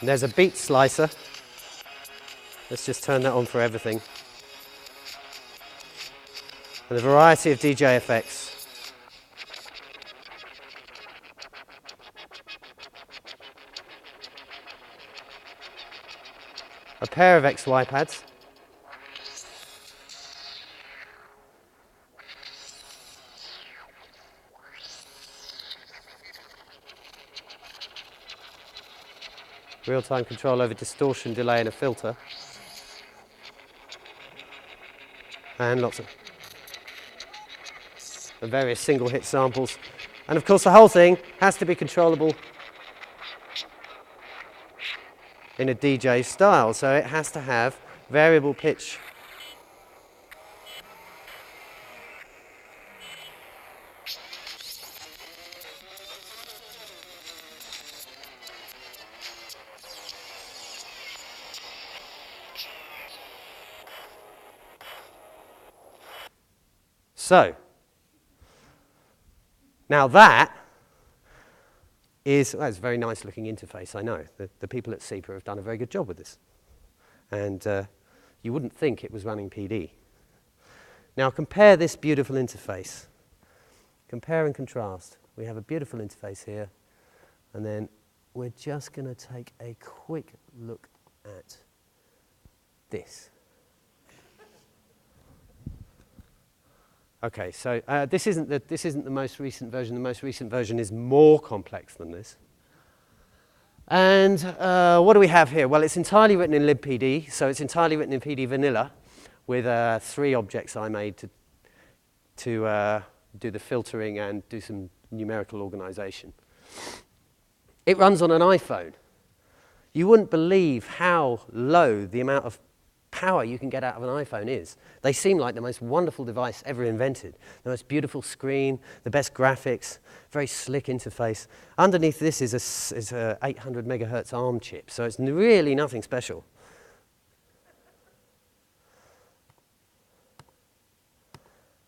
And there's a beat slicer. Let's just turn that on for everything. And a variety of DJ effects. A pair of XY pads. Real-time control over distortion, delay and a filter. And lots of various single hit samples. And of course the whole thing has to be controllable in a DJ style, so it has to have variable pitch. So, now that is, well, it's a very nice looking interface, I know. The people at SEPA have done a very good job with this. And you wouldn't think it was running PD. Now compare this beautiful interface. Compare and contrast. We have a beautiful interface here. And then we're just going to take a quick look at this. Okay, so this isn't the most recent version. The most recent version is more complex than this. And what do we have here? Well, it's entirely written in libpd, so it's entirely written in PD vanilla with 3 objects I made to do the filtering and do some numerical organization. It runs on an iPhone. You wouldn't believe how low the amount of power you can get out of an iPhone is. They seem like the most wonderful device ever invented. The most beautiful screen, the best graphics, very slick interface. Underneath this is a 800 megahertz ARM chip, so it's really nothing special.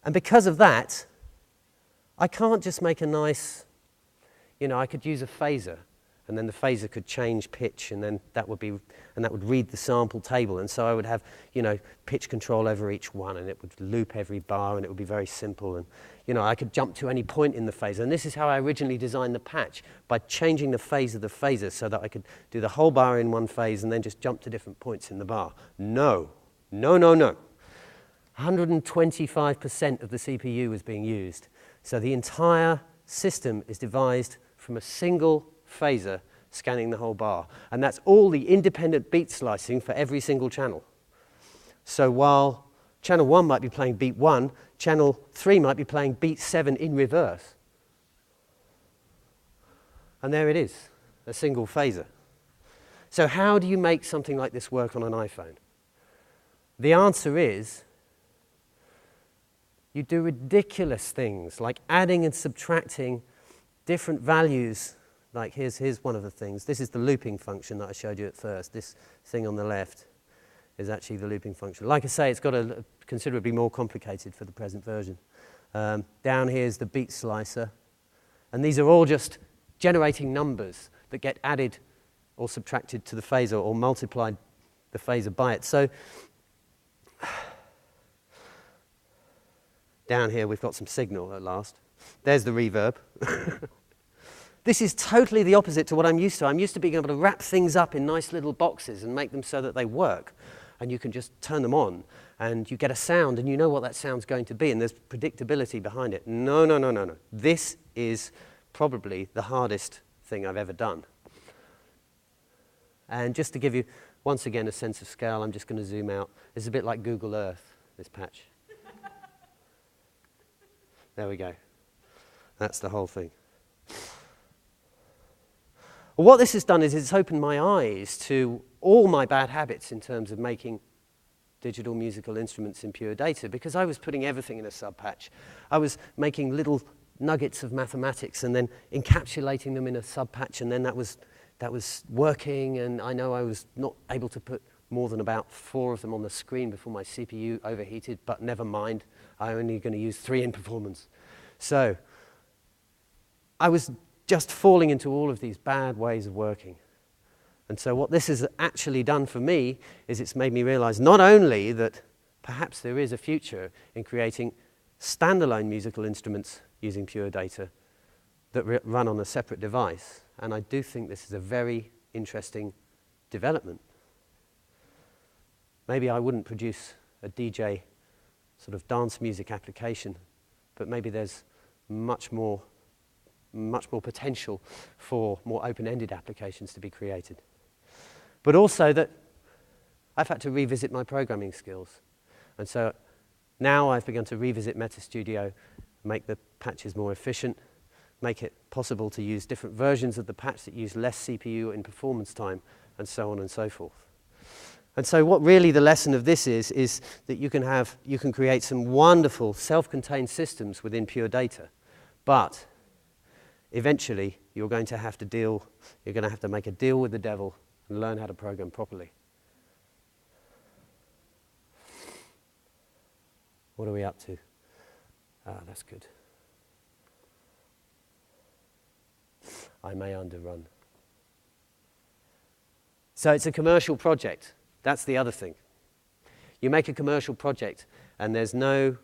And because of that, I can't just make a nice, I could use a phaser, and then the phaser could change pitch, and then that would read the sample table, and so I would have, pitch control over each one, and it would loop every bar, and it would be very simple, and, I could jump to any point in the phaser, and this is how I originally designed the patch, by changing the phase of the phaser so that I could do the whole bar in one phase and then just jump to different points in the bar. No, no, no, no. 125% of the CPU was being used, so the entire system is devised from a single phaser scanning the whole bar. And that's all the independent beat slicing for every single channel. So while channel 1 might be playing beat 1, channel 3 might be playing beat 7 in reverse. And there it is, a single phaser. So how do you make something like this work on an iPhone? The answer is you do ridiculous things like adding and subtracting different values. Like here's one of the things. This is the looping function that I showed you at first. This thing on the left is actually the looping function. Like I say, it's got a considerably more complicated for the present version. Down here is the beat slicer. And these are all just generating numbers that get added or subtracted to the phaser or multiplied the phaser by it. So down here we've got some signal at last. There's the reverb. This is totally the opposite to what I'm used to. I'm used to being able to wrap things up in nice little boxes and make them so that they work. And you can just turn them on, and you get a sound, and you know what that sound's going to be, and there's predictability behind it. No, no, no, no, no. This is probably the hardest thing I've ever done. And just to give you, once again, a sense of scale, I'm just going to zoom out. It's a bit like Google Earth, this patch. There we go. That's the whole thing. Well, what this has done is it's opened my eyes to all my bad habits in terms of making digital musical instruments in pure data, because I was putting everything in a subpatch. I was making little nuggets of mathematics and then encapsulating them in a subpatch, and then that was working, and I know I was not able to put more than about 4 of them on the screen before my CPU overheated, but never mind, I'm only going to use 3 in performance. So I was just falling into all of these bad ways of working. And so what this has actually done for me is it's made me realize not only that perhaps there is a future in creating standalone musical instruments using pure data that run on a separate device, and I do think this is a very interesting development. Maybe I wouldn't produce a DJ sort of dance music application, but maybe there's much more potential for more open-ended applications to be created. But also that I've had to revisit my programming skills. And so now I've begun to revisit MetaStudio, make the patches more efficient, make it possible to use different versions of the patch that use less CPU in performance time, and so on and so forth. And so what really the lesson of this is that you can create some wonderful self-contained systems within pure data, but eventually you're going to have to make a deal with the devil and learn how to program properly. What are we up to? That's good. I may underrun. So it's a commercial project. That's the other thing. You make a commercial project and there's no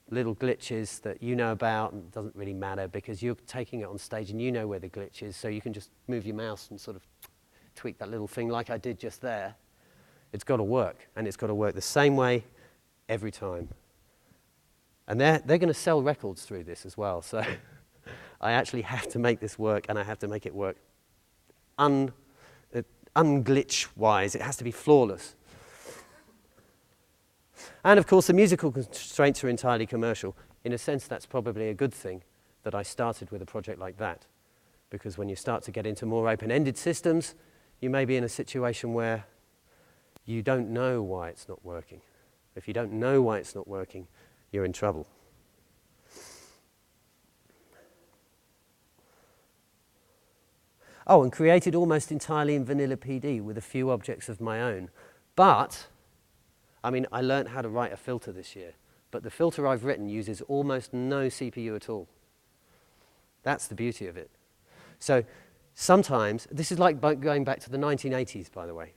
little glitches that you know about, and it doesn't really matter because you're taking it on stage and you know where the glitch is, so you can just move your mouse and sort of tweak that little thing like I did just there. It's got to work, and it's got to work the same way every time. And they're going to sell records through this as well, so I actually have to make this work, and I have to make it work unglitch-wise. It has to be flawless. And of course, the musical constraints are entirely commercial. In a sense, that's probably a good thing that I started with a project like that, because when you start to get into more open-ended systems, you may be in a situation where you don't know why it's not working. If you don't know why it's not working, you're in trouble. Oh, and created almost entirely in vanilla PD with a few objects of my own. But, I mean, I learned how to write a filter this year, but the filter I've written uses almost no CPU at all. That's the beauty of it. So sometimes, this is like going back to the 1980s, by the way.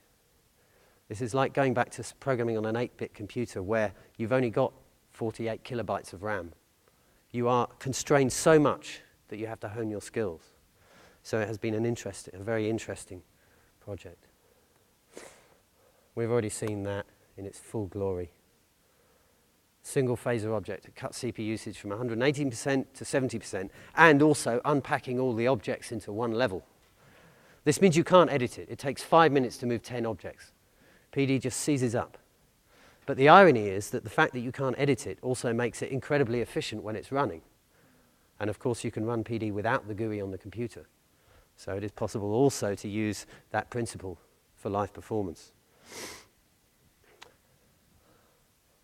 This is like going back to programming on an 8-bit computer where you've only got 48 kilobytes of RAM. You are constrained so much that you have to hone your skills. So it has been a very interesting project. We've already seen that in its full glory. Single phaser object that cuts CPU usage from 118% to 70%, and also unpacking all the objects into one level. This means you can't edit it. It takes 5 minutes to move 10 objects. PD just seizes up. But the irony is that the fact that you can't edit it also makes it incredibly efficient when it's running. And of course, you can run PD without the GUI on the computer. So it is possible also to use that principle for live performance.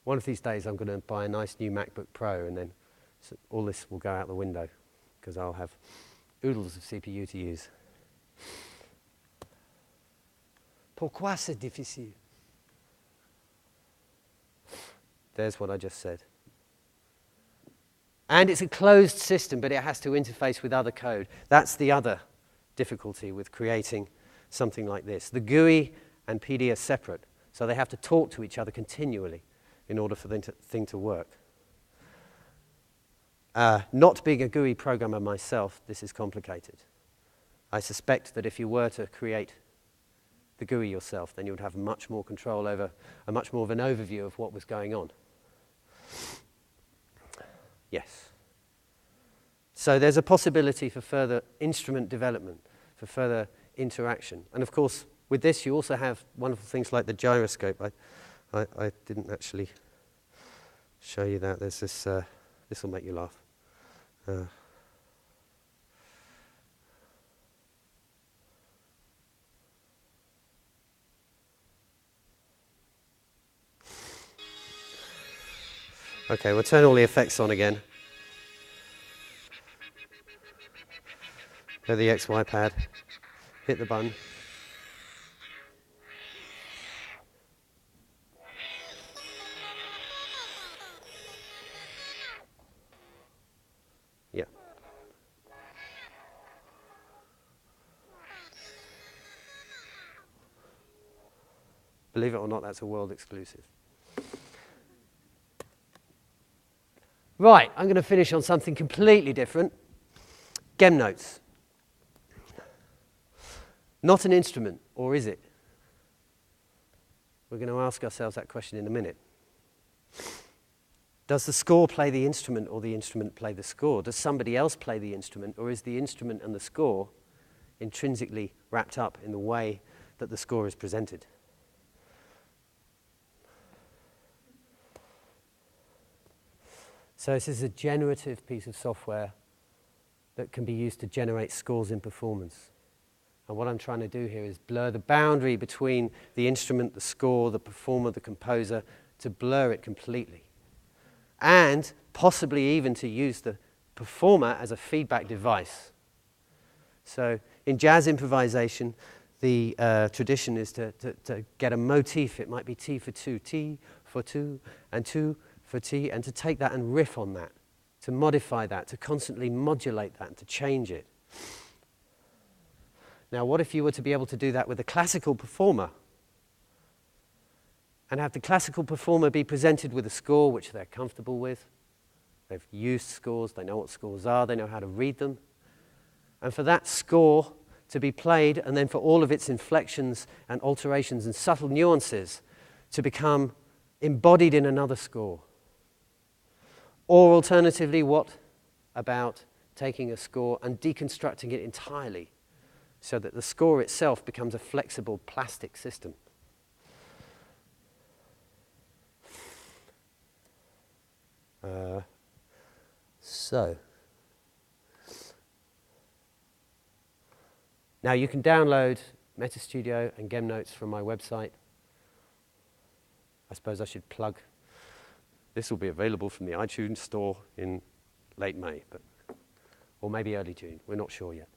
One of these days, I'm going to buy a nice new MacBook Pro, and then all this will go out the window because I'll have oodles of CPU to use. Pourquoi c'est difficile? There's what I just said. And it's a closed system, but it has to interface with other code. That's the other difficulty with creating something like this. The GUI and PD are separate, so they have to talk to each other continually in order for the thing to work. Not being a GUI programmer myself, this is complicated. I suspect that if you were to create the GUI yourself, then you would have much more control over, much more of an overview of what was going on. Yes. So there's a possibility for further instrument development, for further interaction. And of course, with this, you also have wonderful things like the gyroscope. I didn't actually show you that. There's this, this will make you laugh. Okay, we'll turn all the effects on again. Go to the XY pad, hit the button. Yeah. Believe it or not, that's a world exclusive. Right, I'm going to finish on something completely different. Gem notes. Not an instrument, or is it? We're going to ask ourselves that question in a minute. Does the score play the instrument, or the instrument play the score? Does somebody else play the instrument, or is the instrument and the score intrinsically wrapped up in the way that the score is presented? So this is a generative piece of software that can be used to generate scores in performance. And what I'm trying to do here is blur the boundary between the instrument, the score, the performer, the composer, to blur it completely. And possibly even to use the performer as a feedback device. So in jazz improvisation, the tradition is to get a motif. It might be T for two, and two for T, and to take that and riff on that, to modify that, to constantly modulate that, and to change it. Now, what if you were to be able to do that with a classical performer, and have the classical performer be presented with a score which they're comfortable with? They've used scores, they know what scores are, they know how to read them. And for that score to be played, and then for all of its inflections and alterations and subtle nuances to become embodied in another score. Or alternatively, what about taking a score and deconstructing it entirely so that the score itself becomes a flexible plastic system? Now you can download MetaStudio and Gem Notes from my website. I suppose I should plug. This will be available from the iTunes store in late May, or maybe early June. We're not sure yet.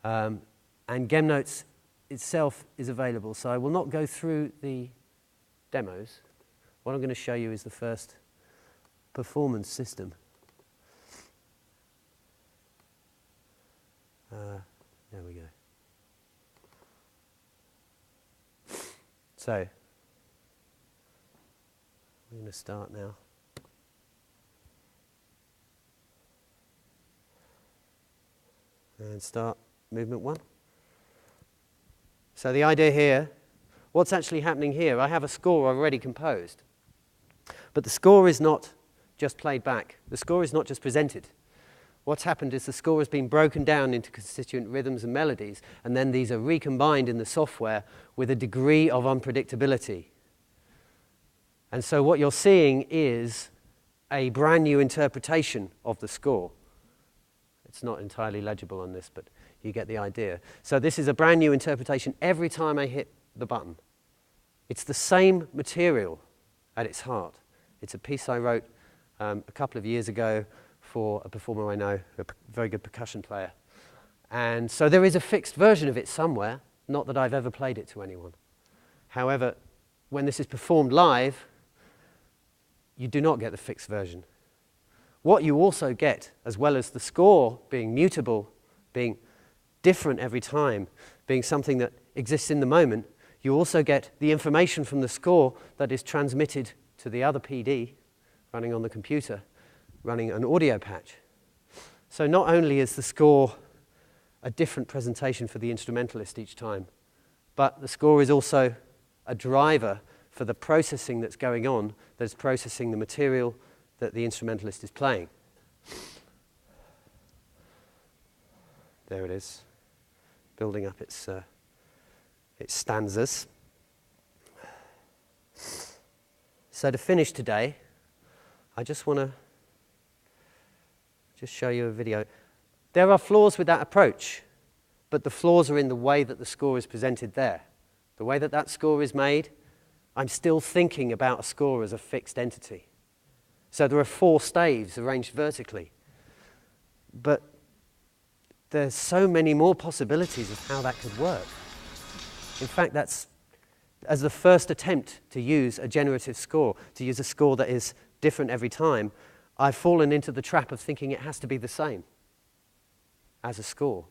And Gem Notes itself is available, so I will not go through the demos. What I'm going to show you is the first performance system. There we go. So, we're going to start now. And start movement 1. So the idea here, what's actually happening here, I have a score already composed. But the score is not just played back. The score is not just presented. What's happened is the score has been broken down into constituent rhythms and melodies, and then these are recombined in the software with a degree of unpredictability. And so what you're seeing is a brand new interpretation of the score. It's not entirely legible on this, but you get the idea. So this is a brand new interpretation every time I hit the button. It's the same material at its heart. It's a piece I wrote a couple of years ago for a performer I know, a very good percussion player. And so there is a fixed version of it somewhere, not that I've ever played it to anyone. However, when this is performed live, you do not get the fixed version. What you also get, as well as the score being mutable, being different every time, being something that exists in the moment, you also get the information from the score that is transmitted to the other PD running on the computer, running an audio patch. So not only is the score a different presentation for the instrumentalist each time, but the score is also a driver for the processing that's going on, that's processing the material that the instrumentalist is playing. There it is, building up its stanzas. So to finish today, I just want to show you a video. There are flaws with that approach, but the flaws are in the way that the score is presented there. The way that that score is made, I'm still thinking about a score as a fixed entity. So there are 4 staves arranged vertically. But there's so many more possibilities of how that could work. In fact, that's as the first attempt to use a generative score, to use a score that is different every time, I've fallen into the trap of thinking it has to be the same as a score.